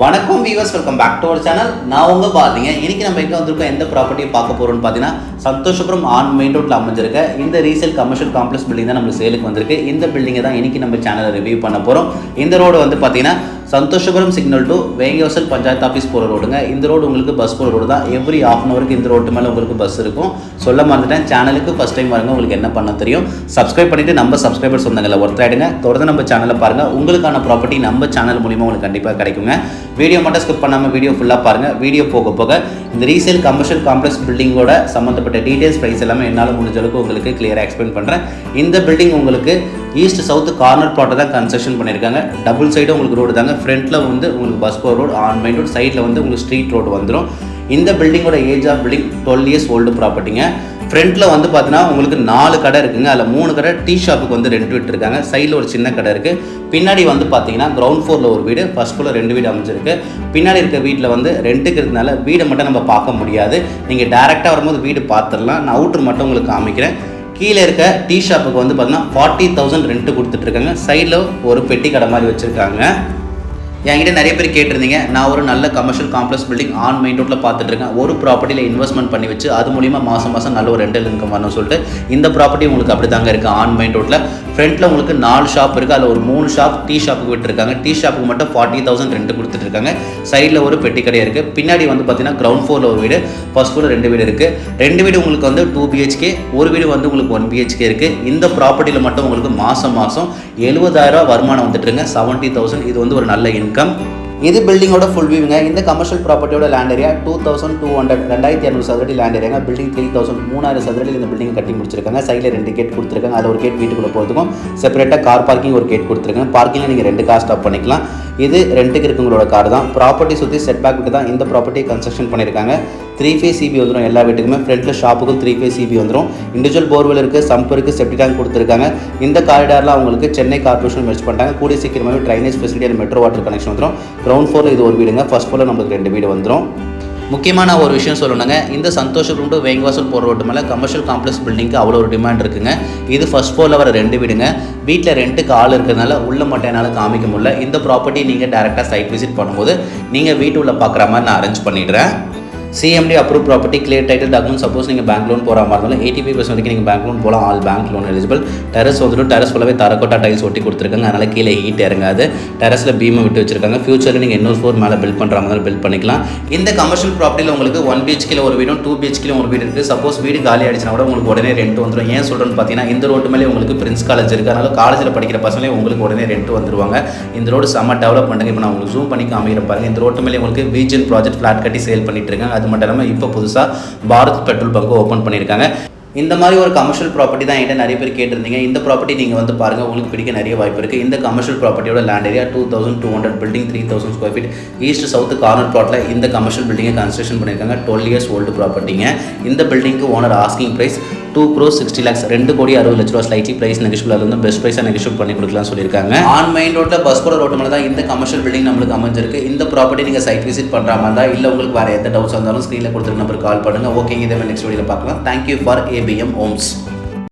வணக்கம் viewers, welcome back to our channel. நான் உங்க பாத்தீங்க. இன்னைக்கு நம்ம எங்க வந்திருக்கோம், எந்த ப்ராப்பர்ட்டியை பார்க்க போறோம்னு பார்த்தீங்கன்னா சந்தோஷபுரம் ஆன் மெயின் ரோட்ல அமைஞ்சிருக்க இந்த ரீசேல் கமர்ஷியல் காம்ப்ளெக்ஸ் பில்டிங் தான் நம்ம சேலுக்கு வந்திருக்கு. இந்த பில்டிங்கை தான் இன்னைக்கு நம்ம சேனலில் ரிவ்யூ பண்ண போறோம். இந்த ரோடு வந்து பார்த்தீங்கன்னா Santhoshapuram signal to Vengavasal panchayat office போகிற ரோடுங்க. இந்த ரோடு உங்களுக்கு பஸ் போகிற ரோடு தான். எவ்ரி ஹாஃப் அன் ஹவருக்கு இந்த ரோட்டு மேலே உங்களுக்கு பஸ் இருக்கும். சொல்ல மறந்துட்டேன், சேனலுக்கு ஃபஸ்ட் டைம் பாருங்க, உங்களுக்கு என்ன பண்ண தெரியும், சப்ஸ்கிரைப் பண்ணிட்டு நம்ம சப்ஸ்கிரைபர்ஸ் வந்தாங்கல்ல ஒருத்தராயிடுங்க. தொடர்ந்து நம்ம சேனலில் பாருங்கள். உங்களுக்கான ப்ராப்பர்ட்டி நம்ம சேனல் மூலிமா உங்களுக்கு கண்டிப்பாக கிடைக்குங்க. வீடியோ மட்டும் ஸ்கிப் பண்ணாமல் வீடியோ ஃபுல்லாக பாருங்கள். வீடியோ போக போக இந்த ரீசேல் கமர்ஷியல் காம்ப்ளெக்ஸ் பில்டிங்கோட சம்மந்தப்பட்ட டீடைல்ஸ் ப்ரைஸ் எல்லாமே என்னால் முடிஞ்ச அளவுக்கு உங்களுக்கு கிளியராக எக்ஸ்பிளைன் பண்ணுறேன். இந்த பில்டிங் உங்களுக்கு ஈஸ்ட் சவுத் கார்னர் ப்ளாட்டை தான் கன்ஸ்ட்ரக்ஷன் பண்ணியிருக்காங்க. டபுள் சைடு உங்களுக்கு ரோடு தாங்க. ஃப்ரண்ட்டில் வந்து உங்களுக்கு பஸ் போகிற ரோடு, ஆன் மெயின் ரோடு, சைடில் வந்து உங்களுக்கு ஸ்ட்ரீட் ரோடு வந்துடும். இந்த பில்டிங்கோட age of building 12 years old ப்ராப்பர்ட்டிங்க. ஃப்ரண்ட்டில் வந்து பார்த்தீங்கன்னா உங்களுக்கு 4 கடை இருக்குங்க. அதில் 3 கடை டீ ஷாப்புக்கு வந்து ரெண்ட் விட்டுருக்காங்க. சைடில் ஒரு சின்ன கடை இருக்குது. பின்னாடி வந்து பார்த்தீங்கன்னா கிரவுண்ட் ஃப்ளோரில் ஒரு வீடு, ஃபர்ஸ்ட் ஃப்ளோரில் 2 வீடு அமைச்சிருக்கு. பின்னாடி இருக்க வீட்டில் வந்து ரெண்ட்டுக்கு இருக்கிறதுனால வீடை மட்டும் நம்ம பார்க்க முடியாது. நீங்கள் டேரெக்டாக வரும்போது வீடு பார்த்துடலாம். நான் அவுட்ரு மட்டும் உங்களுக்கு காமிக்கிறேன். கீழே இருக்க டீ ஷாப்புக்கு வந்து பார்த்தீங்கன்னா 40,000 ரெண்ட்டு கொடுத்துட்ருக்காங்க. சைடில் ஒரு பெட்டி கடை மாதிரி வச்சுருக்காங்க. என்கிட்ட நிறைய பேர் கேட்டிருந்தீங்க, நான் ஒரு நல்ல commercial complex building on main ரோட்டில் பார்த்துட்ருக்கேன், ஒரு ப்ராப்பர்ட்டியில் இன்வெஸ்ட்மெண்ட் பண்ணி வச்சு அது மூலிமா மாதம் நல்ல ஒரு ரெண்டல் இன்கம் வரணும்னு சொல்லிட்டு. இந்த ப்ராப்பர்ட்டி உங்களுக்கு அப்படி தாங்க இருக்குது. ஆன் மெயின் ரோட்டில் ஃப்ரண்ட்டில் உங்களுக்கு 4 ஷாப் இருக்குது. அதில் ஒரு 3 ஷாப் டீ ஷாப்புக்கு விட்டுருக்காங்க. டீ ஷாப்புக்கு மட்டும் 40,000 ரெண்ட் கொடுத்துட்ருக்காங்க. சைடில் ஒரு பெட்டி கடை இருக்குது. பின்னாடி வந்து பார்த்தீங்கன்னா கிரவுண்ட் ஃப்ளோரில் ஒரு வீடு, ஃபர்ஸ்ட் ஃப்ளோரில் 2 வீடு இருக்குது. 2 வீடு உங்களுக்கு வந்து 2 BHK, ஒரு வீடு வந்து உங்களுக்கு 1 BHK இருக்குது. இந்த ப்ராப்பர்ட்டியில் மட்டும் உங்களுக்கு மாதம் 70,000 வருமானம் வந்துட்டுருங்க. 70,000. இது வந்து ஒரு நல்ல இன்கம். இது பில்டிங்கோட ஃபுல் வியூங்க. இந்த கமர்ஷியல் ப்ராப்பர்ட்டியோட லேண்ட் ஏரியா 2200, 2200 சதுரடி லேண்ட் ஏரியாங்க. பில்டிங் 3000, 3000 சதுரடியில் இந்த பில்டிங் கட்டி முடிச்சிருக்காங்க. சைடில் 2 கேட் கொடுத்துருக்காங்க. அதில் ஒரு கேட் வீட்டுக்குள்ளே போகிறதுக்கும் செப்பரேட்டாக கார் பார்க்கிங் ஒரு கேட் கொடுத்துருக்காங்க. பார்க்கிங்கில் நீங்கள் 2 கார் ஸ்டாப் பண்ணிக்கலாம். இது ரெண்ட்டுக்கு இருக்கவங்களோட கார் தான். ப்ராப்பர்ட்டி சுற்றி செட்பேக் விட்டு தான் இந்த ப்ராப்பர்ட்டியை கன்ஸ்ட்ரக்ஷன் பண்ணியிருக்காங்க. 3 phase CB வந்துடும் எல்லா வீட்டுக்குமே. ஃப்ரண்ட்டில் ஷாப்புக்கும் 3 phase CB வந்துடும். இண்டிவிஜுவல் போர்வெல் இருக்குது, சம்ப் இருக்குது, செப்டி டேங்க் கொடுத்துருக்காங்க. இந்த காரிடாரில் அவங்களுக்கு சென்னை கார்பரேஷன் மெர்ஜ் பண்ணிட்டாங்க. கூடிய சீக்கிரமாகவே drainage facility and metro water connection வந்துடும். கிரவுண்ட் ஃப்ளோரில் இது ஒரு வீடுங்க. ஃபர்ஸ்ட் ஃப்ளோரில் நம்மளுக்கு 2 வீடு வந்துடும். முக்கியமான ஒரு விஷயம் சொல்லணுங்க, இந்த சந்தோஷபுரம் டு வேங்கவாசல் போகிற ரோட்டு மேலே கமர்ஷியல் காம்ப்ளெக்ஸ் பில்டிங்க்கு அவ்வளோ ஒரு டிமாண்ட் இருக்குங்க. இது ஃபர்ஸ்ட் ஃப்ளோரில் வர 2 வீடுங்க. வீட்டில் ரெண்ட்டுக்கு ஆள் இருக்கிறதுனால உள்ள மட்டும் என்னால் காமிக்க முடியல. இந்த ப்ராப்பர்ட்டி நீங்கள் டேரெக்டாக சைட் விசிட் பண்ணும்போது நீங்கள் வீட்டு உள்ள பார்க்குற மாதிரி நான் அரேஞ்ச் பண்ணிடுறேன். CMD approve property, clear title document. Suppose நீங்கள் பேங்க் லோன் போகிற மாதிரி இருந்தாலும் 85% வரைக்கும் நீங்கள் பேங்க் லோன் போகலாம். All bank loan eligible. Terrace வந்துட்டு டெரஸ் ஃபுல்லாகவே தரக்கோட்டா டைல்ஸ் ஒட்டி கொடுத்துருக்காங்க. அதனால் கீழே ஹீட் இறங்காது. டெரஸில் பீமை விட்டு வச்சிருக்காங்க. ஃபியூச்சரில் நீங்கள் இன்னொரு ஃப்ளோர் மேலே பில்ட் பண்ணுற மாதிரி பில்ட் பண்ணிக்கலாம். இந்த கமர்ஷியல் ப்ராப்பர்ட்டியில் உங்களுக்கு 1 BHK ஒரு வீடும் 2 BHK ஒரு வீடு இருக்குது. சப்போஸ் வீடு காலி ஆகிடுச்சுனா கூட உங்களுக்கு உடனே ரெண்ட் வந்துடும். ஏன் சொல்கிறேன்னு பார்த்தீங்கன்னா இந்த ரோட்டு மேலே உங்களுக்கு பிரின்ஸ் காலேஜ் இருக்குது. அதனால் காலேஜில் படிக்கிற பசங்களே உங்களுக்கு உடனே ரெண்ட் வந்துருவாங்க. இந்த ரோடு செம்ம டெவலப் பண்ணுங்க. இப்போ நான் உங்களுக்கு ஜூம் பண்ணி காமிக்கிற பாருங்க. இந்த ரோட்டு மேலே உங்களுக்கு விஜன் ப்ராஜெக்ட் ஃப்ளாட் கட்டி சேல் பண்ணிட்டு இருக்காங்க. அது மட்டும் இல்லாமல் இப்போ புதுசாக பாரத் பெட்ரோல் பங்க் ஓப்பன் பண்ணியிருக்காங்க. இந்த மாதிரி ஒரு கமர்ஷியல் ப்ராப்பர்ட்டி தான் என்கிட்ட நிறைய பேர் கேட்டிருந்தீங்க. இந்த ப்ராப்பர்ட்டி நீங்கள் வந்து பாருங்கள், உங்களுக்கு பிடிக்க நிறைய வாய்ப்பு இருக்குது. இந்த கமர்ஷியல் ப்ராப்பர்ட்டியோட land area 2200, building 3000 square feet, east south corner ப்ளாட்டில் இந்த கமர்ஷியல் பில்டிங்கை கன்ஸ்ட்ரக்ஷன் பண்ணியிருக்காங்க. 12 years ஓல்டு ப்ராப்பர்ட்டிங்க. இந்த பில்டிங்க்கு owner asking price 2,60 lakhs, 2,60,00,000 slightly price negotiable. அது வந்து பெஸ்ட் ப்ரைஸாக நெகோஷியபிள் பண்ணி கொடுக்கலாம்னு சொல்லியிருக்காங்க. ஆன் மெயின் ரோட்டில் பஸ் போகிற ரோட்டு மேலே தான் இந்த கமர்ஷியல் பில்டிங் நம்மளுக்கு அமைஞ்சிருக்கு. இந்த ப்ராப்பர்ட்டி நீங்கள் சைட் விசிட் பண்ணுற மாதிரி தான் இல்லை உங்களுக்கு வேறு எந்த டவுட்ஸ் இருந்தாலும் ஸ்க்ரீனில் கொடுத்துருக்க நம்பருக்கு கால் பண்ணுங்கள். ஓகே, இதே மாதிரி நெக்ஸ்ட் வீடியோவில் பார்க்கலாம். Thank you for ABM Holmes.